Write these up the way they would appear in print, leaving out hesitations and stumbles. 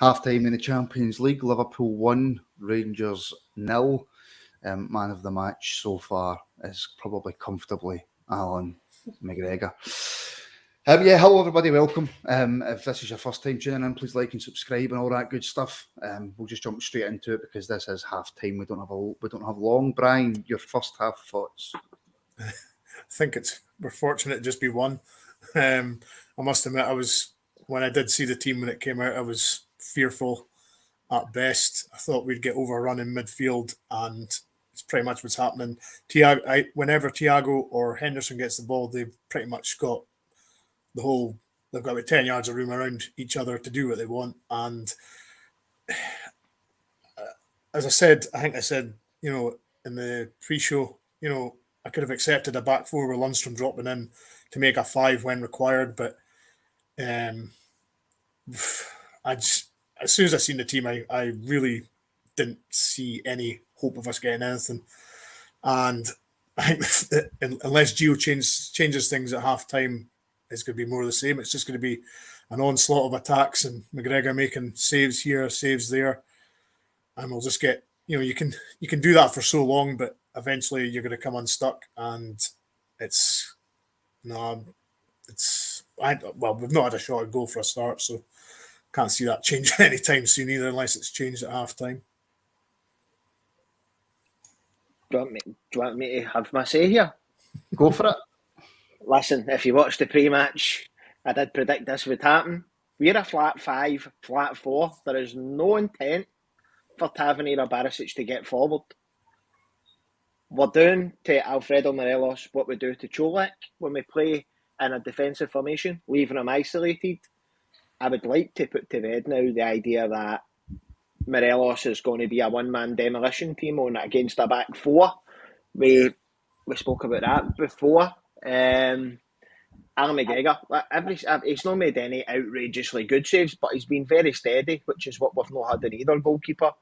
Half-time in the Champions League, Liverpool 1, Rangers 0. Man of the match so far is probably comfortably Alan McGregor. Hello everybody, welcome. If this is your first time tuning in, please like and subscribe and all that good stuff. We'll just jump straight into it because this is half-time. We don't have long. Brian, your first half thoughts? I think we're fortunate to just be one. I must admit, when I did see the team when it came out, I was fearful at best. I thought we'd get overrun in midfield, and it's pretty much what's happening. Whenever Thiago or Henderson gets the ball, they've pretty much got they've got about 10 yards of room around each other to do what they want. And as I think I said, in the pre-show, I could have accepted a back four with Lundstram dropping in to make a 5 when required, but as soon as I seen the team, I really didn't see any hope of us getting anything. And I think unless Gio changes things at half time, it's going to be more of the same. It's just going to be an onslaught of attacks and McGregor making saves here, saves there, and we'll just get you can do that for so long, but eventually you're going to come unstuck, and we've not had a shot at goal for a start, so can't see that changing anytime soon either, unless it's changed at half time. Do you want me to have my say here? Go for it. Listen, if you watch the pre-match, I did predict this would happen. We're a flat 5, flat 4. There is no intent for Tavernier or Barisic to get forward. We're doing to Alfredo Morelos what we do to Čolak when we play in a defensive formation, leaving him isolated. I would like to put to bed now the idea that Morelos is going to be a one-man demolition team on against a back 4. We spoke about that before. Alan McGregor, he's not made any outrageously good saves, but he's been very steady, which is what we've not had in either goalkeeper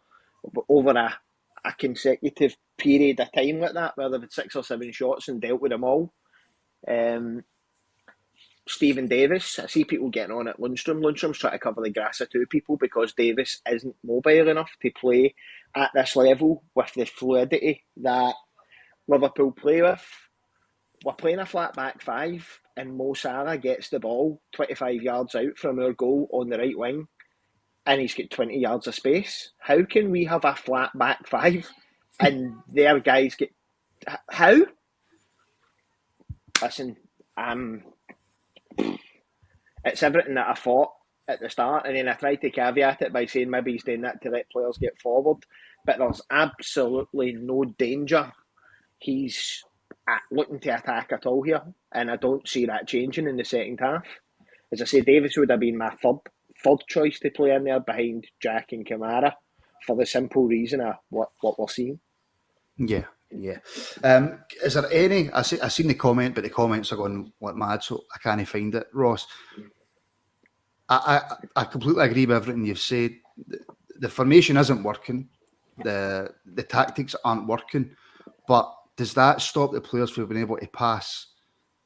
over a consecutive period of time like that, where they've had 6 or 7 shots and dealt with them all. Stephen Davis, I see people getting on at Lundstram. Lundstram's trying to cover the grass of 2 people because Davis isn't mobile enough to play at this level with the fluidity that Liverpool play with. We're playing a flat back 5 and Mo Salah gets the ball 25 yards out from our goal on the right wing and he's got 20 yards of space. How can we have a flat back 5 and their guys get... How? Listen, it's everything that I thought at the start, and then I tried to caveat it by saying maybe he's doing that to let players get forward, but there's absolutely no danger he's looking to attack at all here, and I don't see that changing in the second half. As I say, Davis would have been my third choice to play in there behind Jack and Kamara for the simple reason of what we're seeing. Yeah. Is there any? I seen the comment, but the comments are going like mad, so I can't find it. Ross, I completely agree with everything you've said. The formation isn't working. The tactics aren't working. But does that stop the players from being able to pass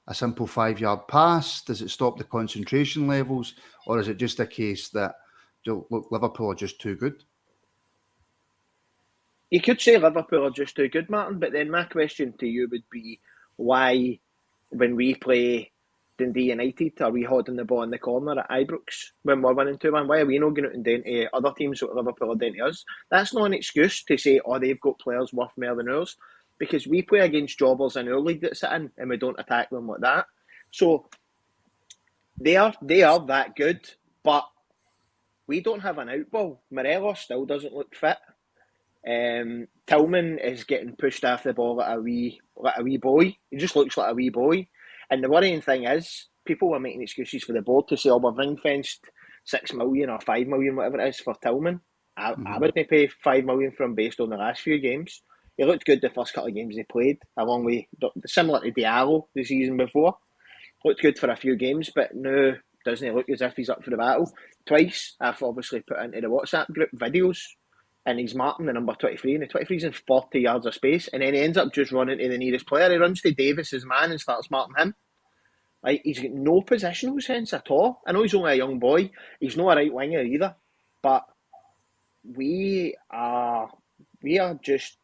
a simple 5-yard pass? Does it stop the concentration levels, or is it just a case that look, Liverpool are just too good? You could say Liverpool are just too good, Martin, but then my question to you would be why, when we play Dundee United, are we holding the ball in the corner at Ibrox when we're winning 2-1? Why are we not going out and doing to other teams what Liverpool are doing to us? That's not an excuse to say, they've got players worth more than ours, because we play against jobbers in our league that sit in and we don't attack them like that. So they are that good, but we don't have an outball. Morelos still doesn't look fit. Tillman is getting pushed off the ball like a wee boy. He just looks like a wee boy. And the worrying thing is, people are making excuses for the board to say, we've ring-fenced 6 million or 5 million, whatever it is, for Tillman. I wouldn't pay 5 million for him based on the last few games. He looked good the first couple of games he played, along with, similar to Diallo the season before. Looked good for a few games, but now doesn't he look as if he's up for the battle? Twice, I've obviously put into the WhatsApp group videos, and he's marking the number 23, and the 23's in 40 yards of space, and then he ends up just running to the nearest player. He runs to Davis's man and starts marking him. Like, he's got no positional sense at all. I know he's only a young boy. He's not a right winger either. but we are just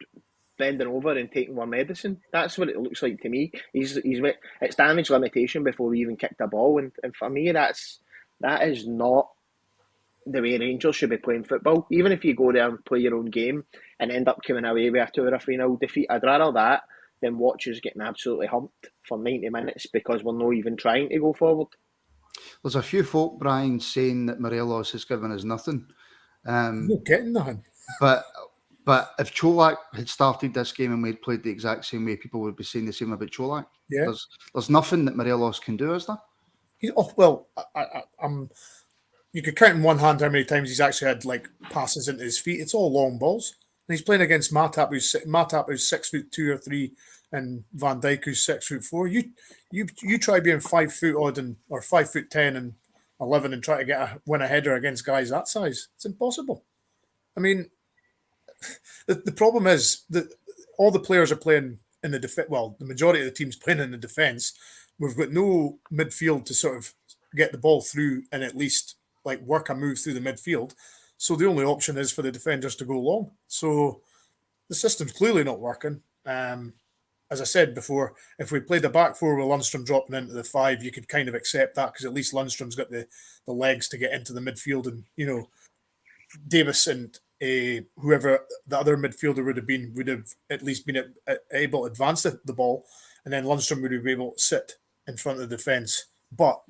bending over and taking our medicine. That's what it looks like to me. It's damage limitation before we even kick the ball, and for me, that is not the way Rangers should be playing football. Even if you go there and play your own game and end up coming away with a 2 or a 3-0 defeat, I'd rather that than watch us getting absolutely humped for 90 minutes because we're not even trying to go forward. There's a few folk, Brian, saying that Morelos has given us nothing. Not getting nothing. But if Čolak had started this game and we'd played the exact same way, people would be saying the same about Čolak. Yeah. There's nothing that Morelos can do, is there? You could count in one hand how many times he's actually had like passes into his feet. It's all long balls. And he's playing against Matap, who's 6'2" or 3", and Van Dijk, who's 6'4". You try being 5 foot odd or 5'10" and 11 and try to win a header against guys that size. It's impossible. I mean, the problem is that all the players are playing in the defense. Well, the majority of the team's playing in the defense. We've got no midfield to sort of get the ball through and at least like work a move through the midfield. So the only option is for the defenders to go long. So the system's clearly not working. As I said before, if we played a back four with Lundstrom dropping into the 5, you could kind of accept that because at least Lundstrom's got the legs to get into the midfield, and Davis and whoever the other midfielder would have at least been able to advance the ball, and then Lundstrom would be able to sit in front of the defence. But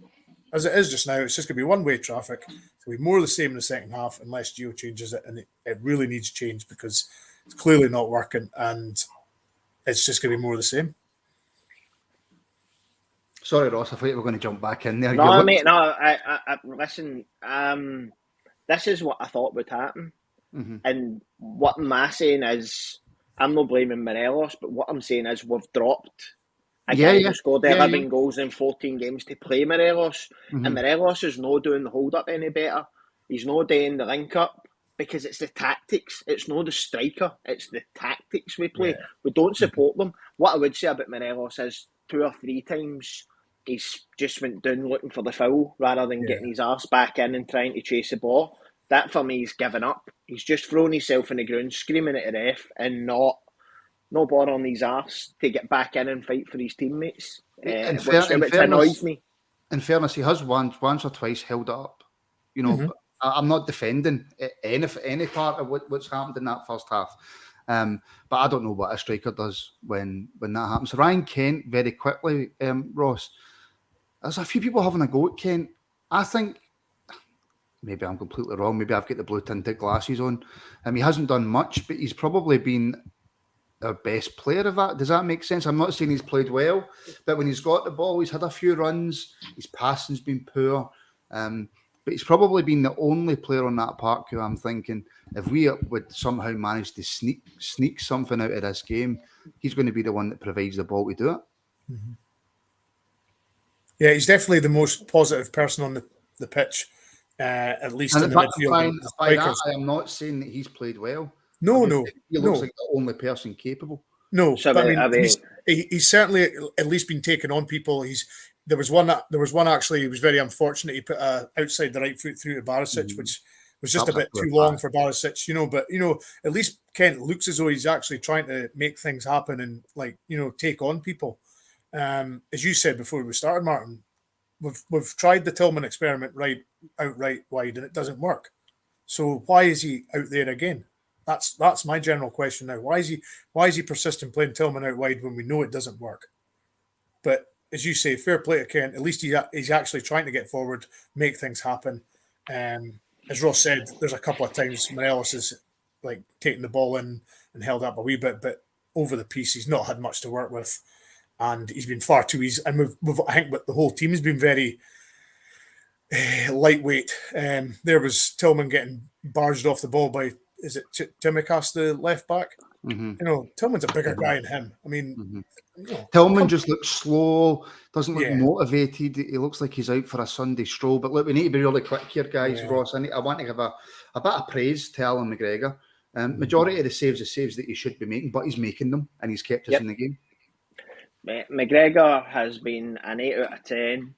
as it is just now, it's just going to be one-way traffic. It'll be more of the same in the second half unless Gio changes it, and it really needs change because it's clearly not working, and it's just going to be more of the same. Sorry, Ross, I thought you were going to jump back in there. No, mate, no. I listen. This is what I thought would happen, and what I'm saying is, I'm not blaming Morelos, but what I'm saying is we've dropped a guy who scored 11 goals in 14 games to play Morelos, and Morelos is not doing the hold up any better. He's not doing the link up. Because it's the tactics. It's not the striker. It's the tactics we play. Yeah. We don't support them. What I would say about Morelos is 2 or 3 times he's just went down looking for the foul rather than getting his arse back in and trying to chase the ball. That for me is giving up. He's just thrown himself in the ground, screaming at the ref and not bothering his arse to get back in and fight for his teammates. Which annoys me. In fairness, he has once or twice held it up. I'm not defending any part of what's happened in that first half. But I don't know what a striker does when that happens. Ryan Kent, very quickly, Ross, there's a few people having a go at Kent. I think, maybe I'm completely wrong, maybe I've got the blue tinted glasses on. He hasn't done much, but he's probably been our best player of that. Does that make sense? I'm not saying he's played well, but when he's got the ball, he's had a few runs, his passing's been poor. But he's probably been the only player on that park who I'm thinking, if we would somehow manage to sneak something out of this game, he's going to be the one that provides the ball to do it. Mm-hmm. Yeah, he's definitely the most positive person on the pitch, at least in the midfield. By that, I am not saying that he's played well. No. He looks like the only person capable. No, he's certainly at least been taking on people. There was one actually. He was very unfortunate. He put outside the right foot through to Barisic, which was just a bit too long for Barisic, But at least Kent looks as though he's actually trying to make things happen and take on people. As you said before we started, Martin, we've tried the Tillman experiment outright wide, and it doesn't work. So why is he out there again? That's my general question now. Why is he persistent playing Tillman out wide when we know it doesn't work? But as you say, fair play to Kent. At least he's actually trying to get forward, make things happen. As Ross said, there's a couple of times Morelos has taken the ball in and held up a wee bit, but over the piece, he's not had much to work with, and he's been far too easy. And I think the whole team has been very lightweight. There was Tillman getting barged off the ball by, is it Timikas, the left back? Mm-hmm. Tillman's a bigger guy than him. I mean, Tillman just looks slow, doesn't look motivated. He looks like he's out for a Sunday stroll. But look, we need to be really quick here, guys. Ross, I want to give a bit of praise to Alan McGregor. Majority of the saves are saves that he should be making, but he's making them, and he's kept us in the game. McGregor has been an 8 out of 10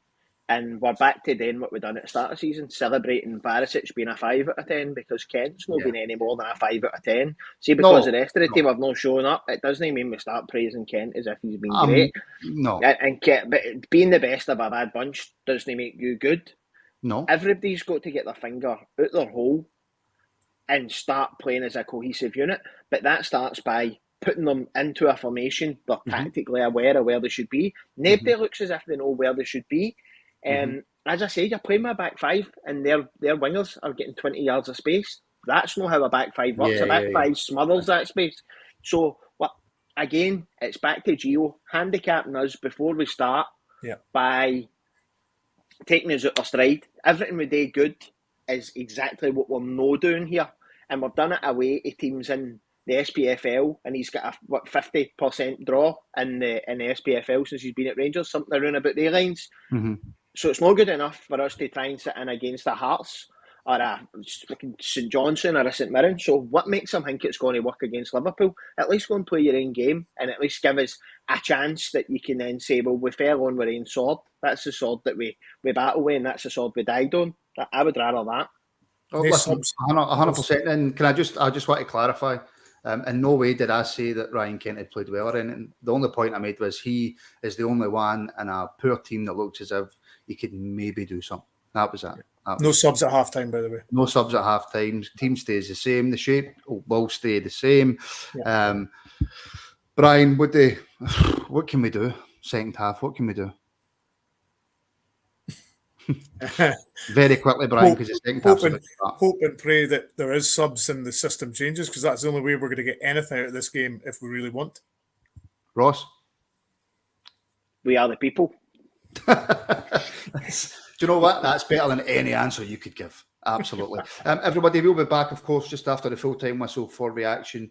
And we're back to doing what we done at the start of the season, celebrating Barisic being a 5 out of 10 because Kent's not been any more than a 5 out of 10. See, because the rest of the team have not shown up, it doesn't mean we start praising Kent as if he's been great. No. And Kent, but being the best of a bad bunch doesn't make you good. No. Everybody's got to get their finger out their hole and start playing as a cohesive unit. But that starts by putting them into a formation. They're tactically aware of where they should be. Nobody looks as if they know where they should be. As I said, you're playing with a back five and their wingers are getting 20 yards of space. That's not how a back five works. A back five smothers that space. So, again, it's back to Gio handicapping us before we start by taking us out of stride. Everything we do good is exactly what we're not doing here. And we've done it away to teams in the SPFL, and he's got a 50% draw in the SPFL since he's been at Rangers, something around about their lines. So it's not good enough for us to try and sit in against a Hearts or a St Johnstone or a St Mirren. So what makes them think it's going to work against Liverpool? At least go and play your own game and at least give us a chance that you can then say, well, we fell on our own sword. That's the sword that we battle with, and that's the sword we died on. I would rather that. Oh, listen, 100%. And I just want to clarify. In no way did I say that Ryan Kent had played well or anything. The only point I made was he is the only one in a poor team that looks as if he could maybe do something. That was that. No subs at half-time, by the way. No subs at half-time. Team stays the same. The shape will stay the same. Yeah. Brian, what can we do? Second half, what can we do? Very quickly, Brian, because the second half. Hope and pray that there is subs and the system changes, because that's the only way we're going to get anything out of this game if we really want. Ross? We are the people. Do you know what? That's better than any answer you could give. Absolutely. Everybody, we'll be back, of course, just after the full-time whistle for reaction.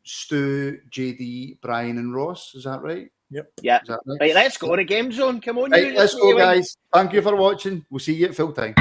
Stu, JD, Brian and Ross, is that right? Yep. Yeah. Right? Right, let's go to Game Zone. Come on, right, let's go, guys. Thank you for watching. We'll see you at full time.